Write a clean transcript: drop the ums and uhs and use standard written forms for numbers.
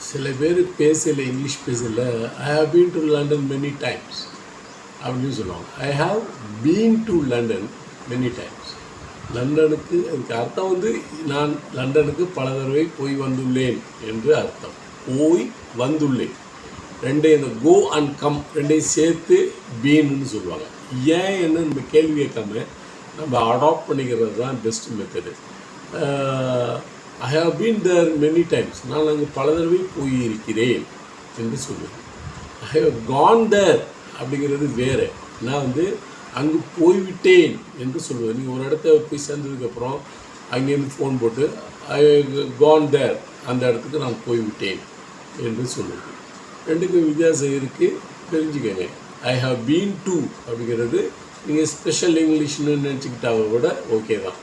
சில பேர் பேசல இங்கிலீஷ் பேசல I have been to London many times அப்படின்னு சொல்லுவாங்க. I have been to London many times. லண்டனுக்கு அதுக்கு அர்த்தம் வந்து நான் லண்டனுக்கு பல தடவை போய் வந்துள்ளேன் என்று அர்த்தம். போய் வந்துள்ளேன் ரெண்டையும் இந்த கோ அண்ட் கம் ரெண்டையும் சேர்த்து பீன்னு சொல்லுவாங்க. ஏன் என்ன நம்ம கேள்வி கேட்காம நம்ம அடாப்ட் பண்ணிக்கிறது தான் best method. I have been there many times, நான் அங்கே பல தடவை போயிருக்கிறேன் என்று சொல்லுவேன். ஐ ஹவ் கான் தேர் அப்படிங்கிறது வேறு. நான் வந்து அங்கு போய்விட்டேன் என்று சொல்லுவேன். நீங்கள் ஒரு இடத்த போய் சேர்ந்ததுக்கப்புறம் அங்கேருந்து ஃபோன் போட்டு ஐ கான் தேர், அந்த இடத்துக்கு நான் போய்விட்டேன் என்று சொல்லுவேன். ரெண்டுக்கும் வித்தியாசம் இருக்குது, தெரிஞ்சுக்கங்க. ஐ ஹவ் பீன் டு அப்படிங்கிறது நீங்கள் ஸ்பெஷல் இங்கிலீஷ்னு நினச்சிக்கிட்டாவை விட ஓகே தான்.